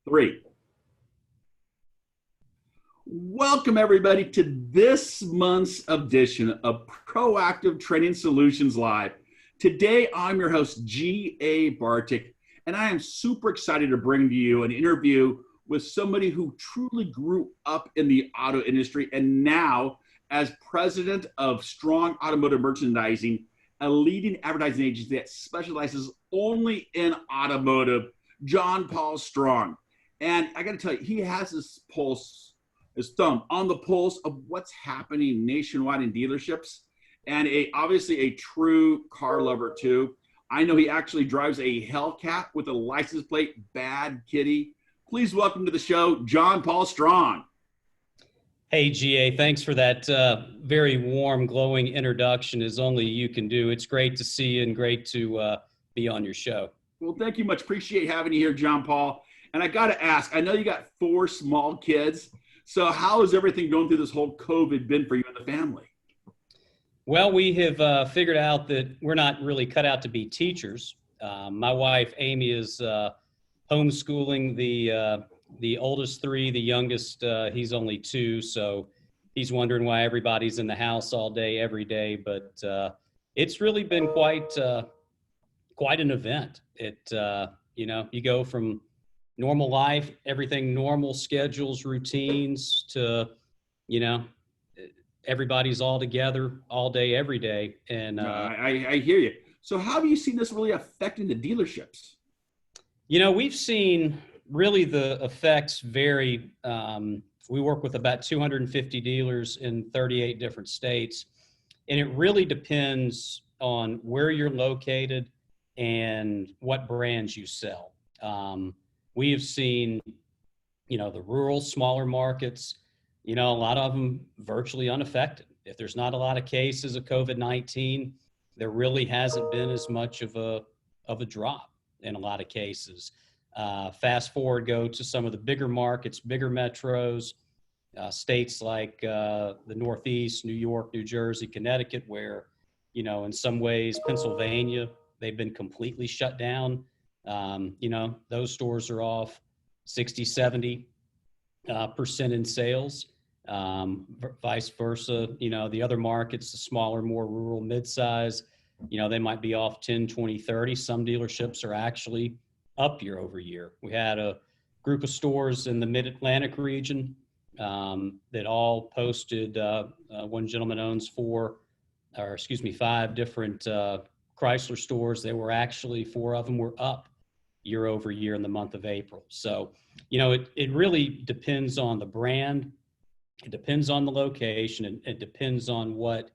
Three. Welcome, everybody, to this month's edition of Proactive Training Solutions Live. Today, I'm your host, G.A. Bartik, and I am super excited to bring to you an interview with somebody who truly grew up in the auto industry and now, as president of Strong Automotive Merchandising, a leading advertising agency that specializes only in automotive, John Paul Strong. And I got to tell you, he has his thumb on the pulse of what's happening nationwide in dealerships, and obviously a true car lover too. I know he actually drives a Hellcat with a license plate, Bad Kitty. Please welcome to the show, John Paul Strong. Hey, GA, thanks for that very warm, glowing introduction, as only you can do. It's great to see you and great to be on your show. Well, thank you much. Appreciate having you here, John Paul. And I got to ask, I know you got 4 small kids. So how has everything going through this whole COVID been for you and the family? Well, we have figured out that we're not really cut out to be teachers. My wife, Amy, is homeschooling the oldest 3, the youngest, he's only 2. So he's wondering why everybody's in the house all day, every day. But it's really been quite an event. You go from normal life, everything normal, schedules, routines, to, everybody's all together all day, every day. And I hear you. So how have you seen this really affecting the dealerships? We've seen really the effects vary. We work with about 250 dealers in 38 different states, and it really depends on where you're located and what brands you sell. We have seen, the rural, smaller markets, a lot of them virtually unaffected. If there's not a lot of cases of COVID-19, there really hasn't been as much of a drop in a lot of cases. Fast forward, go to some of the bigger markets, bigger metros, states like the Northeast, New York, New Jersey, Connecticut, where, in some ways, Pennsylvania, they've been completely shut down. Those stores are off 60, 70% in sales. Vice versa, the other markets, the smaller, more rural, mid-size, they might be off 10, 20, 30. Some dealerships are actually up year over year. We had a group of stores in the Mid-Atlantic region that all posted, one gentleman owns 5 different Chrysler stores. They were actually, 4 of them were up year over year in the month of April. So, it really depends on the brand. It depends on the location, and it depends on what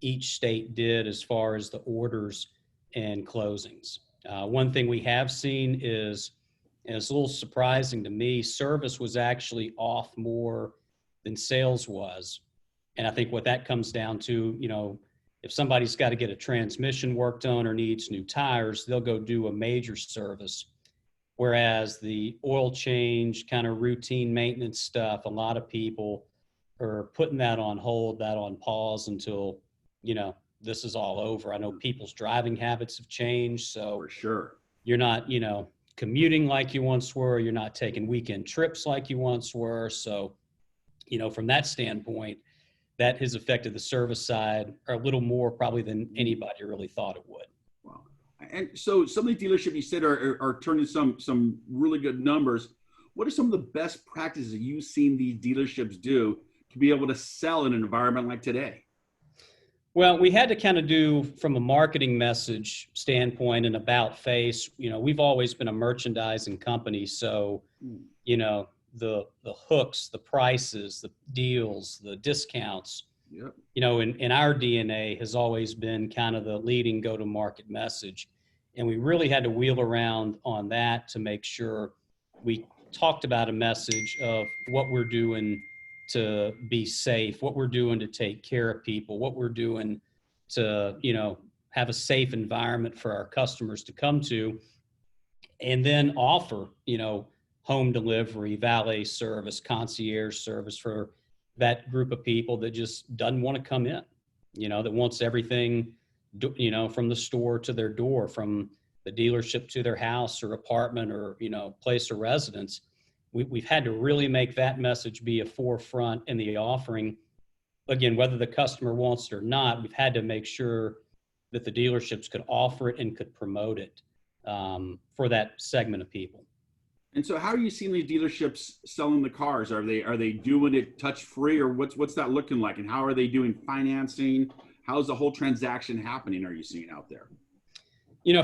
each state did as far as the orders and closings. One thing we have seen is, and it's a little surprising to me, service was actually off more than sales was. And I think what that comes down to, if somebody's got to get a transmission worked on or needs new tires, they'll go do a major service. Whereas the oil change, kind of routine maintenance stuff, a lot of people are putting that on hold, that on pause until, this is all over. I know people's driving habits have changed. So for sure, you're not, commuting like you once were. You're not taking weekend trips like you once were. So, from that standpoint, that has affected the service side a little more probably than anybody really thought it would. Wow. And so some of the dealerships you said are turning some really good numbers. What are some of the best practices you've seen these dealerships do to be able to sell in an environment like today? Well, we had to kind of do, from a marketing message standpoint, and about face, we've always been a merchandising company. So, the hooks, the prices, the deals, the discounts, yep. In our DNA has always been kind of the leading go-to-market message. And we really had to wheel around on that to make sure we talked about a message of what we're doing to be safe, what we're doing to take care of people, what we're doing to, have a safe environment for our customers to come to, and then offer, home delivery, valet service, concierge service for that group of people that just doesn't want to come in, that wants everything, from the store to their door, from the dealership to their house or apartment or, place of residence. we've had to really make that message be a forefront in the offering. Again, whether the customer wants it or not, we've had to make sure that the dealerships could offer it and could promote it for that segment of people. And so how are you seeing these dealerships selling the cars? Are they doing it touch free, or what's that looking like? And how are they doing financing? How's the whole transaction happening, are you seeing out there?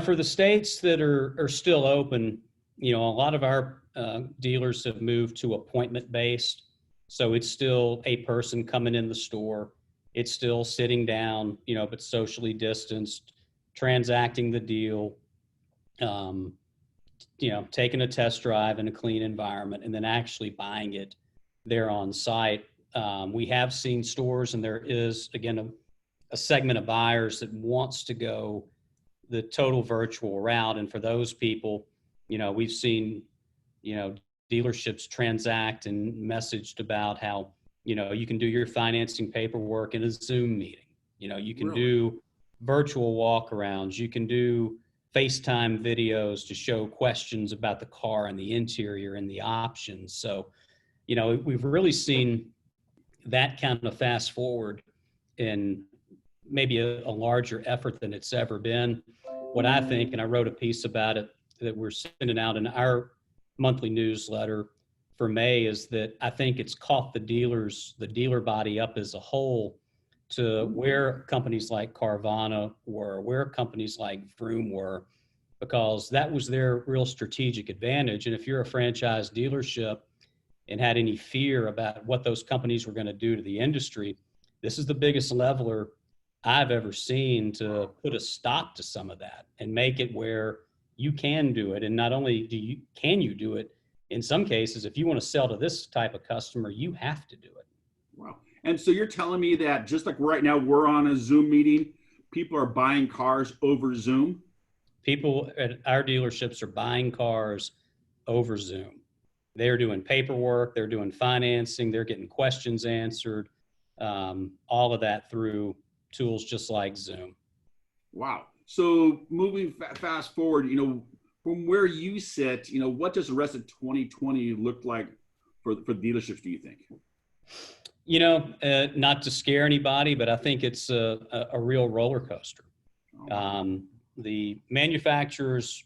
For the states that are still open, a lot of our dealers have moved to appointment based. So it's still a person coming in the store. It's still sitting down, but socially distanced, transacting the deal, taking a test drive in a clean environment, and then actually buying it there on site. We have seen stores, and there is, again, a segment of buyers that wants to go the total virtual route. And for those people, we've seen, dealerships transact and messaged about how, you can do your financing paperwork in a Zoom meeting. You can do virtual walkarounds. You can do FaceTime videos to show questions about the car and the interior and the options. So, we've really seen that kind of fast forward in maybe a larger effort than it's ever been. What I think, and I wrote a piece about it that we're sending out in our monthly newsletter for May, is that I think it's caught the dealer body up as a whole to where companies like Carvana were, where companies like Vroom were, because that was their real strategic advantage. And if you're a franchise dealership and had any fear about what those companies were going to do to the industry, this is the biggest leveler I've ever seen to put a stop to some of that and make it where you can do it. And not only can you do it, in some cases, if you want to sell to this type of customer, you have to do it. Wow. And so you're telling me that just like right now we're on a Zoom meeting, people are buying cars over Zoom? People at our dealerships are buying cars over Zoom. They're doing paperwork, they're doing financing, they're getting questions answered, all of that through tools just like Zoom. Wow. So moving fast forward, from where you sit, what does the rest of 2020 look like for dealerships, do you think? Not to scare anybody, but I think it's a real roller coaster. The manufacturers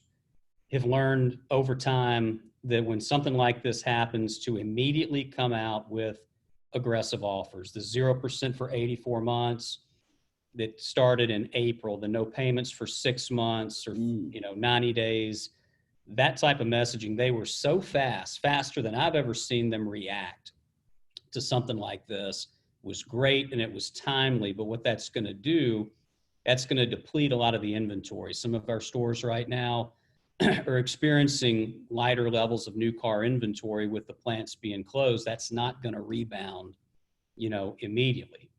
have learned over time that when something like this happens, to immediately come out with aggressive offers. The 0% for 84 months that started in April, the no payments for 6 months or 90 days, that type of messaging, they were so faster than I've ever seen them react to something like this. Was great and it was timely, but what that's going to do, that's going to deplete a lot of the inventory. Some of our stores right now are experiencing lighter levels of new car inventory with the plants being closed. That's not going to rebound, immediately.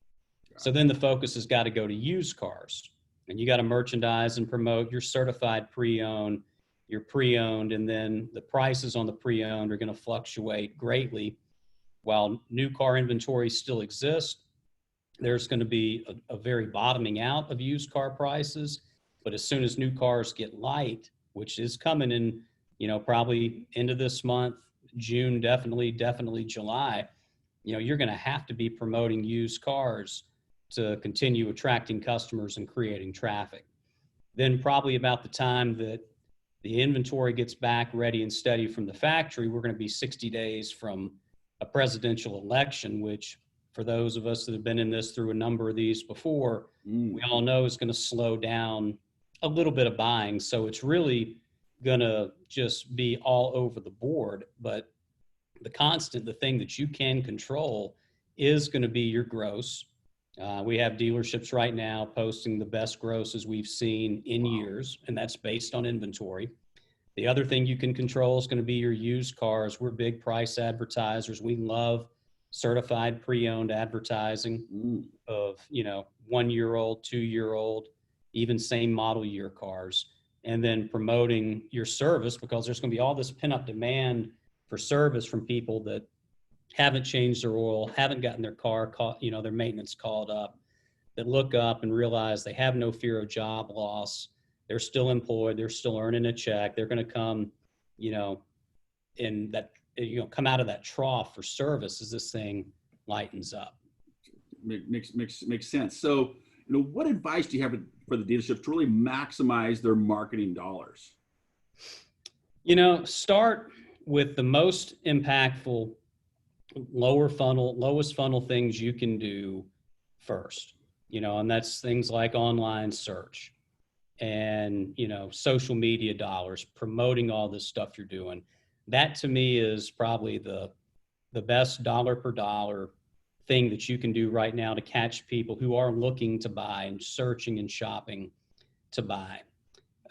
So then the focus has got to go to used cars, and you got to merchandise and promote your certified pre-owned, your pre-owned, and then the prices on the pre-owned are going to fluctuate greatly. While new car inventory still exists, there's going to be a very bottoming out of used car prices. But as soon as new cars get light, which is coming in, probably into this month, June, definitely July, you're going to have to be promoting used cars to continue attracting customers and creating traffic. Then probably about the time that the inventory gets back ready and steady from the factory, we're going to be 60 days from a presidential election, which for those of us that have been in this through a number of these before, we all know is going to slow down a little bit of buying. So it's really going to just be all over the board. But the thing that you can control is going to be your gross. We have dealerships right now posting the best grosses we've seen in years, and that's based on inventory. The other thing you can control is going to be your used cars. We're big price advertisers. We love certified pre-owned advertising of, 1-year-old, 2-year-old, even same model year cars. And then promoting your service, because there's going to be all this pent-up demand for service from people that haven't changed their oil, haven't gotten their car, their maintenance called up, that look up and realize they have no fear of job loss. They're still employed. They're still earning a check. They're going to come, in that come out of that trough for service as this thing lightens up. Makes sense. So, what advice do you have for the dealerships to really maximize their marketing dollars? Start with the most impactful, lowest funnel things you can do first, and that's things like online search and, social media dollars, promoting all this stuff you're doing. That to me is probably the best dollar per dollar thing that you can do right now to catch people who are looking to buy and searching and shopping to buy.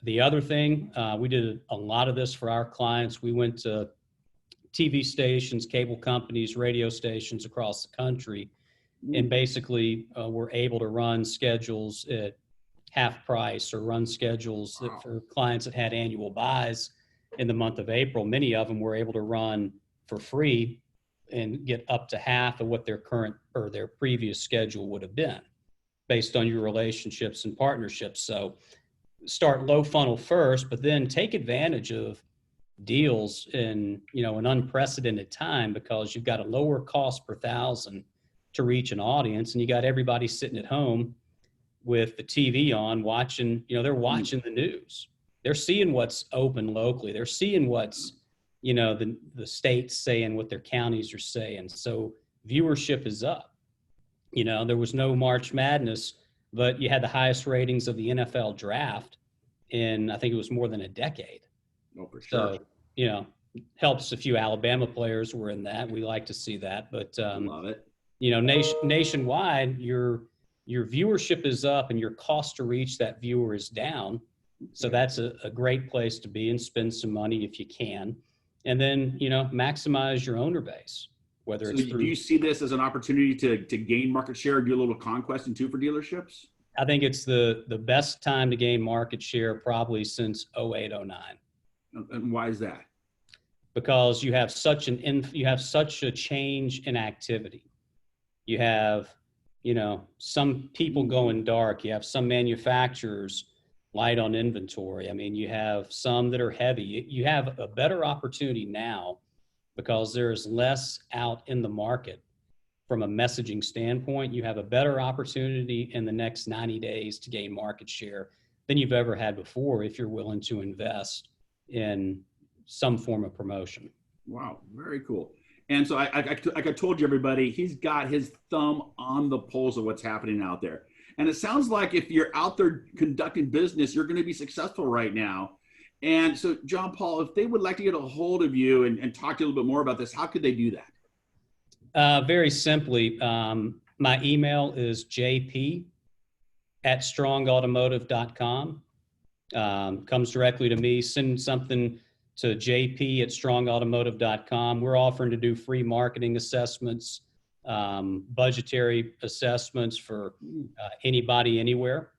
The other thing, we did a lot of this for our clients. We went to TV stations, cable companies, radio stations across the country, and basically were able to run schedules at half price or run schedules that for clients that had annual buys in the month of April. Many of them were able to run for free and get up to half of what their current or their previous schedule would have been based on your relationships and partnerships. So start low funnel first, but then take advantage of deals in, an unprecedented time, because you've got a lower cost per thousand to reach an audience, and you got everybody sitting at home with the TV on watching, they're watching the news. They're seeing what's open locally. They're seeing what's, the states saying, what their counties are saying. So viewership is up. There was no March Madness, but you had the highest ratings of the NFL draft in, I think it was more than a decade. Oh, for sure. So, helps a few Alabama players were in that. We like to see that, but love it. Nationwide, your viewership is up and your cost to reach that viewer is down. So that's a great place to be and spend some money if you can. And then, maximize your owner base, whether it's through. Do you see this as an opportunity to gain market share, do a little conquesting too for dealerships? I think it's the best time to gain market share probably since 08, 09. And why is that? Because you have such a change in activity. You have, some people going dark. You have some manufacturers light on inventory. I mean, you have some that are heavy. You have a better opportunity now because there's less out in the market. From a messaging standpoint, you have a better opportunity in the next 90 days to gain market share than you've ever had before if you're willing to invest in some form of promotion. Wow, very cool. And so like I told you, everybody, he's got his thumb on the pulse of what's happening out there. And it sounds like if you're out there conducting business, you're going to be successful right now. And so, John Paul, if they would like to get a hold of you and talk to you a little bit more about this, how could they do that? Very simply, my email is jp@strongautomotive.com. Comes directly to me. Send something to jp@strongautomotive.com. We're offering to do free marketing assessments, budgetary assessments for anybody, anywhere,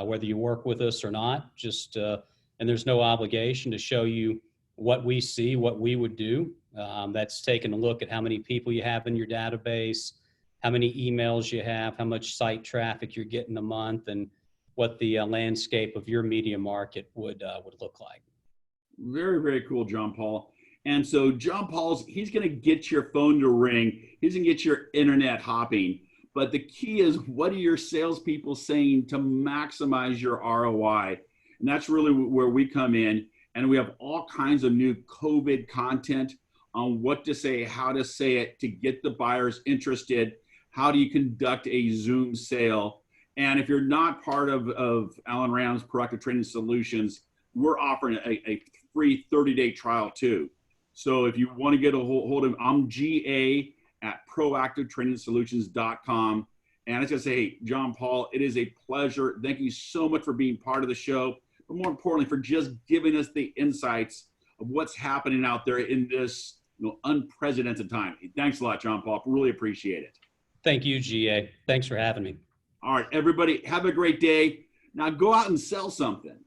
whether you work with us or not. And there's no obligation to show you what we see, what we would do. That's taking a look at how many people you have in your database, how many emails you have, how much site traffic you're getting a month, and what the landscape of your media market would look like. Very, very cool, John Paul. And so John he's going to get your phone to ring. He's going to get your internet hopping. But the key is, what are your salespeople saying to maximize your ROI? And that's really where we come in. And we have all kinds of new COVID content on what to say, how to say it to get the buyers interested. How do you conduct a Zoom sale? And if you're not part of Alan Ram's Proactive Training Solutions, we're offering a free 30-day trial too. So if you want to get a hold of him, I'm GA@proactivetrainingsolutions.com. And I was going to say, hey, John Paul, it is a pleasure. Thank you so much for being part of the show, but more importantly, for just giving us the insights of what's happening out there in this unprecedented time. Thanks a lot, John Paul. Really appreciate it. Thank you, GA. Thanks for having me. All right, everybody, have a great day. Now go out and sell something.